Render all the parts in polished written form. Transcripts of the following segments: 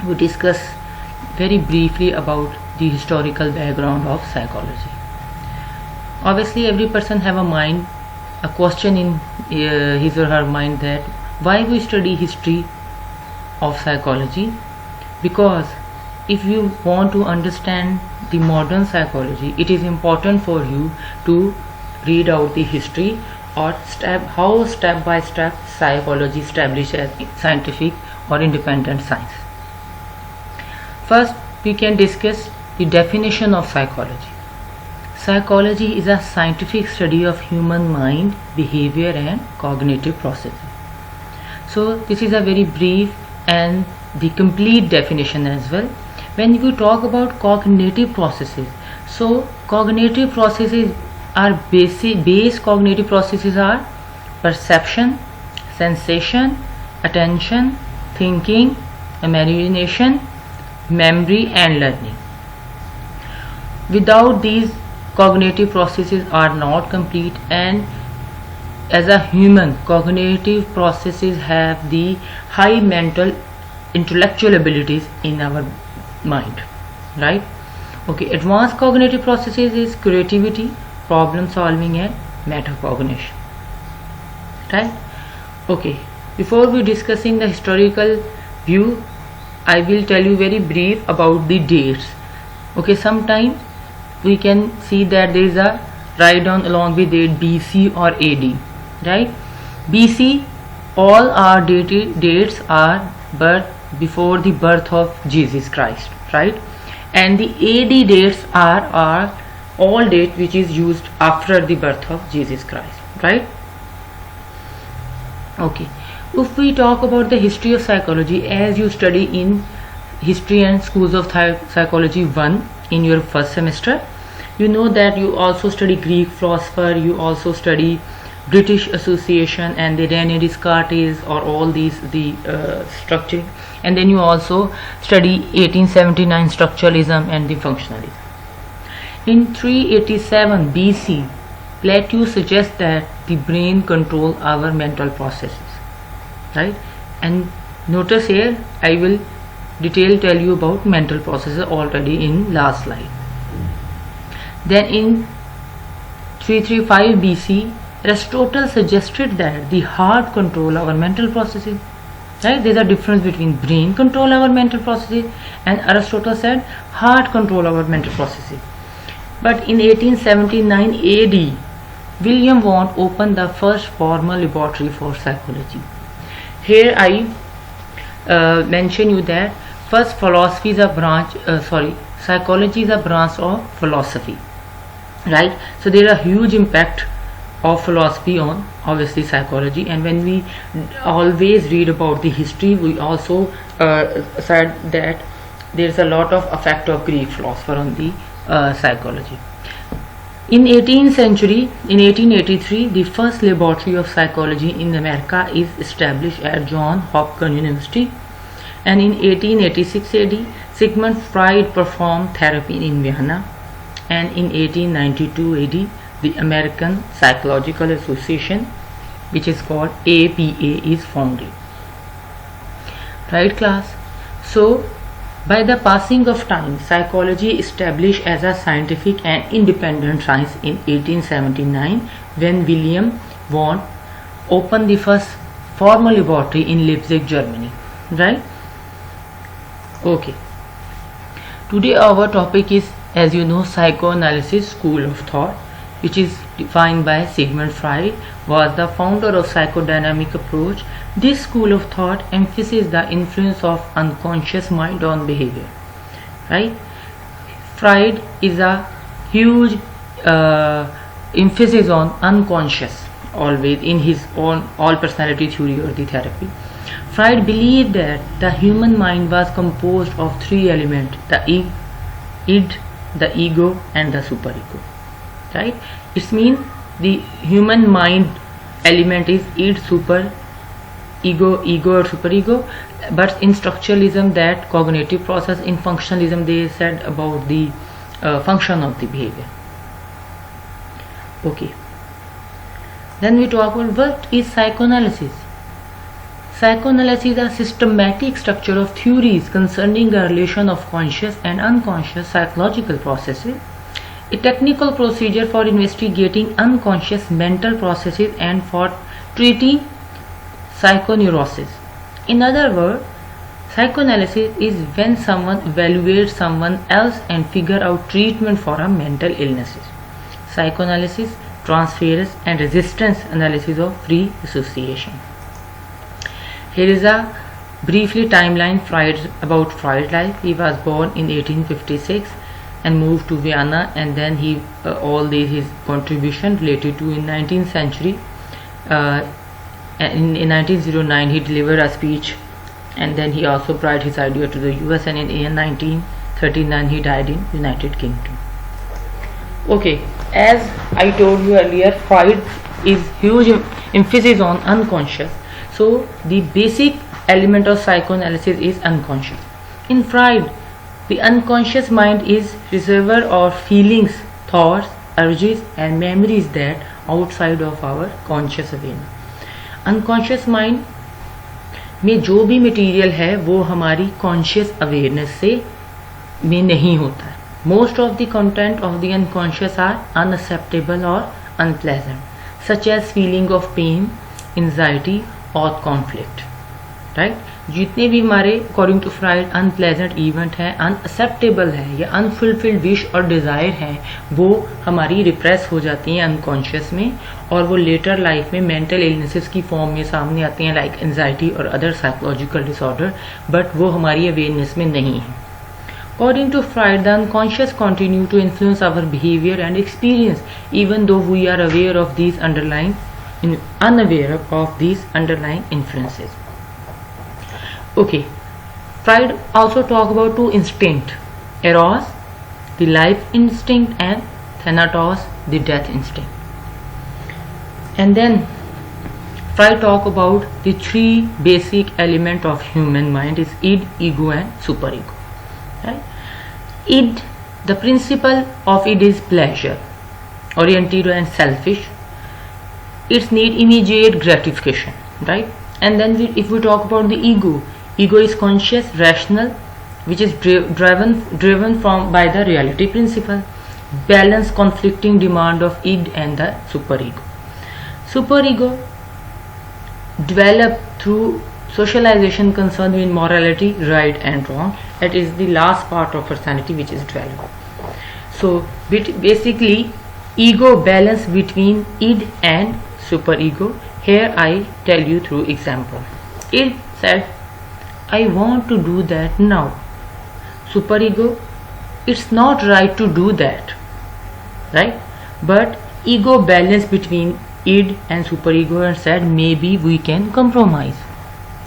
we discuss very briefly about the historical background of psychology. Obviously every person have a mind, a question in his or her mind, that why we study history of psychology. Because if you want to understand the modern psychology, it is important for you to read out the history or step by step psychology established as scientific or independent science. First, we can discuss the definition of psychology. Psychology is a scientific study of human mind, behavior and cognitive processes. So this is a very brief and the complete definition as well. When we talk about cognitive processes, so cognitive processes are base cognitive processes are perception, sensation, attention, thinking, imagination, memory and learning. Without these, cognitive processes are not complete, and as a human, cognitive processes have the high mental intellectual abilities in our mind, right? Okay, advanced cognitive processes is creativity, problem solving and metacognition, right? Okay, before we discussing the historical view, I will tell you very brief about the dates. Okay, sometimes we can see that there is a write down along with date BC or AD, right? BC, all our dates are before the birth of Jesus Christ, right? And the AD dates are all date which is used after the birth of Jesus Christ, right? Okay, if we talk about the history of psychology, as you study in history and schools of psychology 1 in your first semester, you know that you also study Greek philosopher, you also study British Association and the René Descartes or all these structure, and then you also study 1879 structuralism and the functionalism. In 387 BC, Plato suggests that the brain controls our mental processes, right? And notice here I will tell you about mental processes already in last slide. Then in 335 BC, Aristotle suggested that the heart control our mental processes, right? There's a difference between brain control our mental processes and Aristotle said heart control our mental processes. But in 1879 AD, William Wundt opened the first formal laboratory for psychology. Here I mention you that first psychology is a branch of philosophy, right? So there is a huge impact of philosophy on obviously psychology, and when we always read about the history, we also said that there is a lot of effect of Greek philosopher on the psychology. In 1883, the first laboratory of psychology in America is established at Johns Hopkins University, and in 1886 AD, Sigmund Freud performed therapy in Vienna, and in 1892 AD, the American Psychological Association, which is called APA, is founded. Right, class? So by the passing of time, psychology established as a scientific and independent science in 1879 when William Wundt opened the first formal laboratory in Leipzig, Germany, right? Okay, today our topic is, as you know, psychoanalysis school of thought, which is defined by Sigmund Freud, was the founder of psychodynamic approach. This school of thought emphasizes the influence of unconscious mind on behavior, right? Freud is a huge emphasis on unconscious always in his own all personality theory or the therapy. Freud believed that the human mind was composed of three elements: the id, the ego and the superego, right? It means the human mind element is id, super ego or superego, but in structuralism that cognitive process, in functionalism they said about the function of the behavior. Okay, then we talk about what is psychoanalysis. Psychoanalysis is a systematic structure of theories concerning the relation of conscious and unconscious psychological processes, a technical procedure for investigating unconscious mental processes and for treating psychoneurosis. In other words, psychoanalysis is when someone evaluates someone else and figure out treatment for a mental illness. Psychoanalysis, transference and resistance analysis of free association. Here is a briefly timeline about Freud's life. He was born in 1856 and moved to Vienna, and then he all his contribution related to in 19th century. In 1909 he delivered a speech, and then he also brought his idea to the US, and in 1939 he died in United Kingdom. Okay, as I told you earlier, Freud is huge emphasis on unconscious. So the basic element of psychoanalysis is unconscious. In Freud, the unconscious mind is reservoir of feelings, thoughts, urges and memories that outside of our conscious awareness. Unconscious mind में जो भी material है वो हमारी conscious awareness से में नहीं होता है. Most of the content of the unconscious are unacceptable और unpleasant, such as feeling of pain, anxiety और कॉन्फ्लिक्ट. राइट, जितने भी हमारे according to Freud unpleasant event है, अनएक्सेप्टेबल है या अनफुलफिल्ड विश और डिजायर है, वो हमारी रिप्रेस हो जाती हैं अनकॉन्शियस में, और वो लेटर लाइफ में मेंटल इलनेसेस की फॉर्म में सामने आती हैं, लाइक एंजाइटी और अदर साइकोलॉजिकल डिसऑर्डर, बट वो हमारी अवेयरनेस में नहीं है. According to Freud, the unconscious continue to influence our behaviour and experience even though we are aware of these unaware of these underlying influences. Okay, Freud also talk about two instincts, eros, the life instinct, and thanatos, the death instinct. And then Freud talk about the three basic element of human mind is id, ego and superego. Right? Id, the principle of id is pleasure oriented and selfish. Its need immediate gratification, right? And then if we talk about the ego is conscious, rational, which is driven from by the reality principle, balance conflicting demand of id and the superego. Superego develop through socialization concerned with morality, right and wrong. That is the last part of personality which is developed. So basically ego balance between id and superego. Here I tell you through example. Id said, I want to do that now. Superego, it's not right to do that, right? But ego balance between id and superego and said, maybe we can compromise,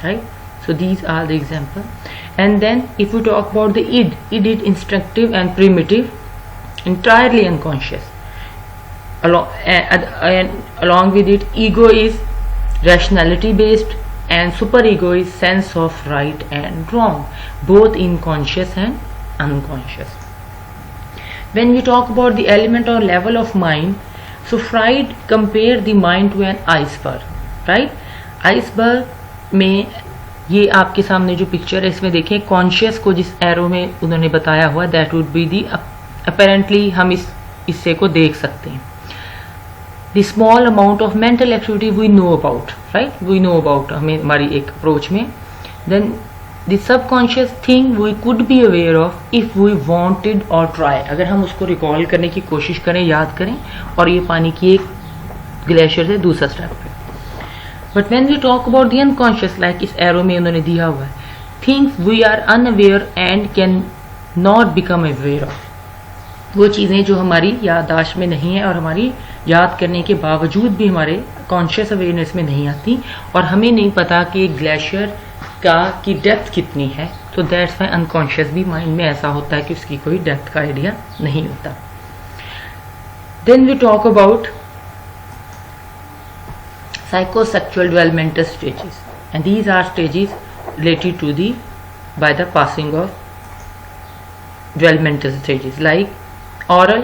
right? So these are the examples. And then if we talk about the id is instinctive and primitive, entirely unconscious. Along with it, ego is rationality based and superego is sense of right and wrong, both in conscious and unconscious. When we talk about the element or level of mind, so Freud compared the mind to an iceberg, right? Iceberg में ये आपके सामने जो picture है इसमें देखें, conscious को जिस एरो में उन्होंने बताया हुआ, that would be the apparently हम इस हिस्से को देख सकते हैं. The small amount of mental activity we know about, right? We know about हमें हमारी एक अप्रोच में. Then the subconscious thing we could be aware of if we wanted or try. अगर हम उसको रिकॉल करने की कोशिश करें, याद करें, और ये पानी की एक ग्लेशियर से दूसरा स्टेप पे. But when we talk about the unconscious, like इस एरो में उन्होंने दिया हुआ है, things we are unaware and can not become aware of. वो चीज़ें जो हमारी याददाश्त में नहीं है और हमारी याद करने के बावजूद भी हमारे कॉन्शियस अवेयरनेस में नहीं आती, और हमें नहीं पता कि ग्लेशियर की डेप्थ कितनी है. तो दैट्स वाई अनकॉन्शियस भी माइंड में ऐसा होता है कि उसकी कोई डेप्थ का आइडिया नहीं होता. Then we talk about psychosexual developmental stages, and these are stages related to the by the passing of developmental stages like oral,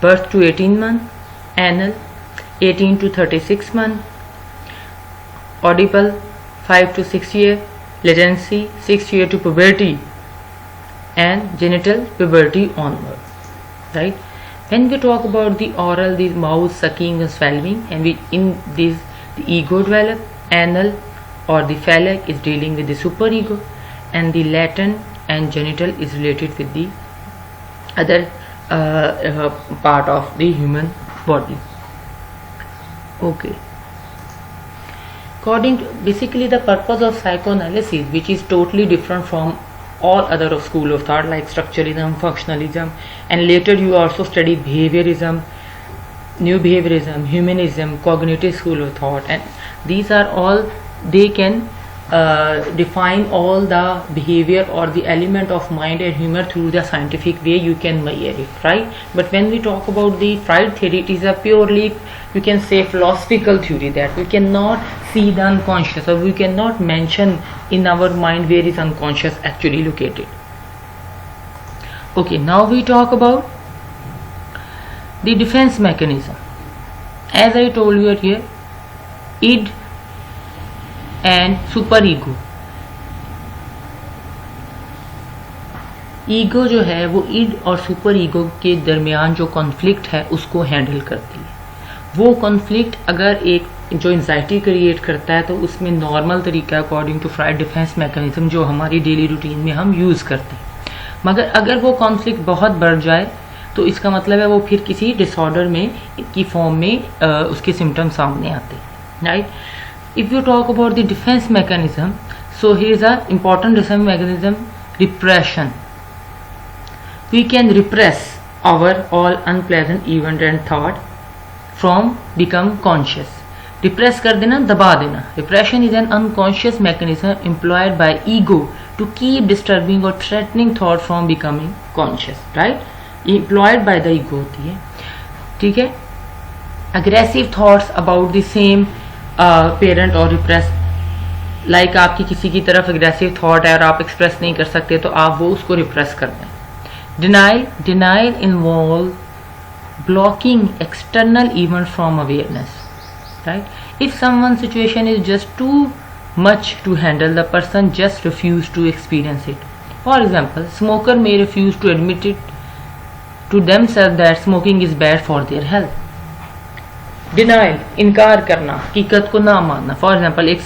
birth to 18 months, anal 18 to 36 months, audible 5 to 6 year latency, 6 year to puberty, and genital puberty onward, right? When we talk about the oral, the mouth sucking and swallowing, and in this the ego develop. Anal or the phallic is dealing with the superego, and the latent and genital is related with the other part of the human body. Okay. According to basically the purpose of psychoanalysis, which is totally different from all other of school of thought like structuralism, functionalism, and later you also study behaviorism, new behaviorism, humanism, cognitive school of thought, and these are all, they can define all the behavior or the element of mind and humor through the scientific way you can measure it, right? But when we talk about the Freud theory, it is a purely, you can say, philosophical theory that we cannot see the unconscious, or we cannot mention in our mind where is unconscious actually located. Okay, now we talk about the defense mechanism. As I told you here, id and superego. Ego जो है वो id और super ego के दरमियान जो conflict है उसको handle करती है. वो कॉन्फ्लिक्ट अगर एक जो एंजाइटी क्रिएट करता है तो उसमें नॉर्मल तरीका according to Freud defence mechanism जो हमारी डेली रूटीन में हम यूज़ करते हैं. मगर अगर वो कॉन्फ्लिक्ट बहुत बढ़ जाए तो इसका मतलब है वो फिर किसी डिसऑर्डर में की फॉर्म में उसके सिम्टम सामने आते हैं, right? If you talk about the defense mechanism, so here is a important defense mechanism: repression. We can repress our all unpleasant event and thought from become conscious. Repress कर देना, दबा देना. Repression is an unconscious mechanism employed by ego to keep disturbing or threatening thought from becoming conscious, right? Employed by the ego होती है, ठीक है? Aggressive thoughts about the same parent और repress, like आपकी किसी की तरफ एग्रेसिव थॉट है और आप एक्सप्रेस नहीं कर सकते तो आप वो उसको रिप्रेस कर दें. Denial involve blocking external event from awareness, right? If someone situation is just too much to handle, the person just refuse to experience it. For example, smoker may refuse to admit it to themselves that smoking is bad for their health. Denial, इनकार करना, हकीकत को ना मानना. For example, एक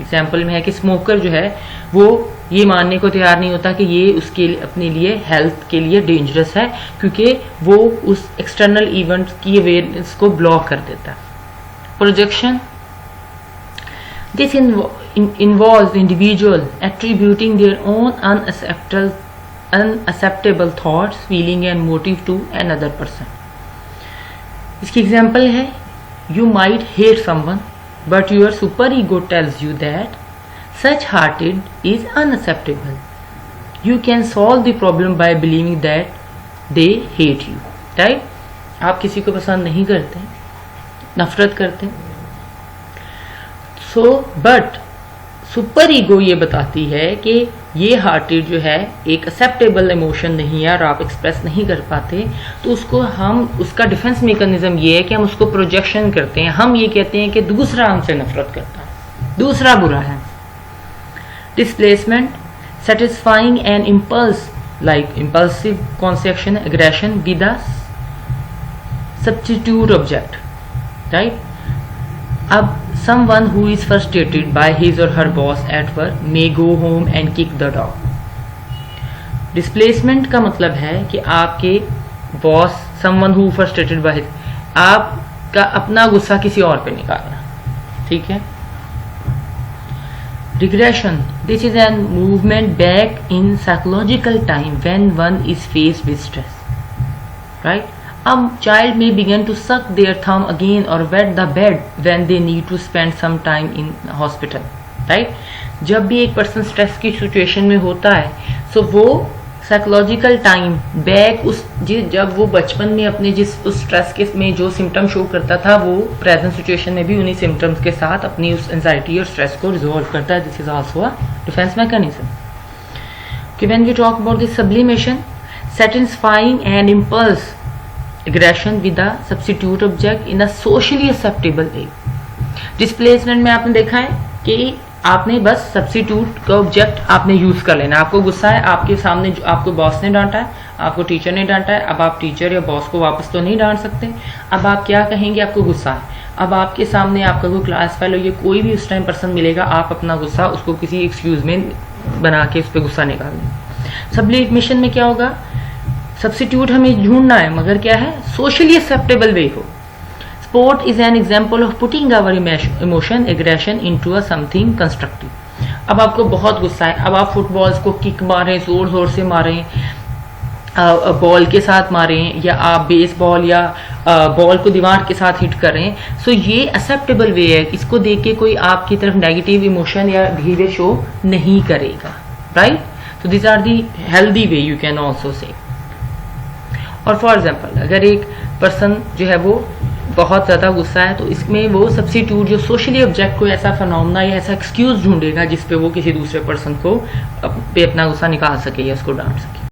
example में है कि स्मोकर जो है वो ये मानने को तैयार नहीं होता कि ये उसके अपने लिए हेल्थ के लिए डेंजरस है, क्योंकि वो उस एक्सटर्नल इवेंट की अवेयरनेस को ब्लॉक कर देता है. Projection, this involves individual attributing their own unacceptable thoughts, feeling and motive to another person. इसकी एग्जाम्पल है, you might hate someone but your superego tells you that such hatred is unacceptable. You can solve the problem by believing that they hate you, right? आप किसी को पसंद नहीं करते, नफरत करते, so but सुपर ईगो ये बताती है कि ये हार्टेड जो है एक एक्सेप्टेबल इमोशन नहीं है और आप एक्सप्रेस नहीं कर पाते, तो उसको हम, उसका डिफेंस मैकेनिज्म ये है कि हम उसको प्रोजेक्शन करते हैं. हम ये कहते हैं कि दूसरा हमसे नफरत करता है, दूसरा बुरा है. Displacement, satisfying an impulse like impulsive conception, aggression with a substitute object, right? अब someone who is frustrated by his or her boss at work may go home and kick the dog. Displacement का मतलब है कि आपके boss, someone who frustrated by his, आपका अपना गुस्सा किसी और पे निकालना, ठीक है? Regression, this is a movement back in psychological time when one is faced with stress, right? A child may begin to suck their thumb again or wet the bed when they need to spend some time in hospital, right? जब भी एक person stress की situation में होता है तो वो psychological time back उस जब वो बचपन में अपने जिस उस स्ट्रेस के में जो सिम्टम शो करता था वो प्रेजेंट सिचुएशन में भी उन्हीं सिम्टम्स के साथ अपनी उस एंजाइटी और स्ट्रेस को रिजॉल्व करता है. This is also a defence mechanism. When we talk about the sublimation, satisfying an impulse aggression with a substitute object in a socially acceptable way. Displacement में आपने देखा है कि आपने बस सब्स्टिट्यूट का ऑब्जेक्ट आपने यूज कर लेना। आपको गुस्सा है, आपके सामने जो आपको बॉस ने डांटा है, आपको टीचर ने डांटा है, अब आप टीचर या बॉस को वापस तो नहीं डांट सकते। अब आप क्या कहेंगे, आपको गुस्सा है, अब आपके सामने आपका कोई क्लास फेलो या कोई भी उस टाइम पर्सन मिलेगा, आप अपना गुस्सा उसको किसी एक्सक्यूज में बना के उस पर गुस्सा निकाल दें। सब्लिमेशन में क्या होगा, सब्स्टिट्यूट हमें ढूंढना है, मगर क्या है, सोशली एक्सेप्टेबल वे हो। Sport is an example of putting our emotion aggression into a something constructive. अब आपको बहुत गुस्सा है, अब आप फुटबॉल्स को किक मारें, जोर जोर से मारें, बॉल के साथ मारें, या आप बेसबॉल या बॉल को दीवार के साथ हिट करें, सो ये एक्सेप्टेबल वे है। इसको देख के कोई आपकी तरफ नेगेटिव इमोशन या बिहेवियर शो नहीं करेगा, right. So this are the healthy way you can also say. और फॉर एग्जाम्पल अगर एक पर्सन जो है वो बहुत ज़्यादा गुस्सा है, तो इसमें वो सब्स्टिट्यूट जो सोशली ऑब्जेक्ट को ऐसा फिनोमेना या ऐसा एक्सक्यूज ढूंढेगा जिसपे वो किसी दूसरे पर्सन को पे अपना गुस्सा निकाल सके या उसको डांट सके।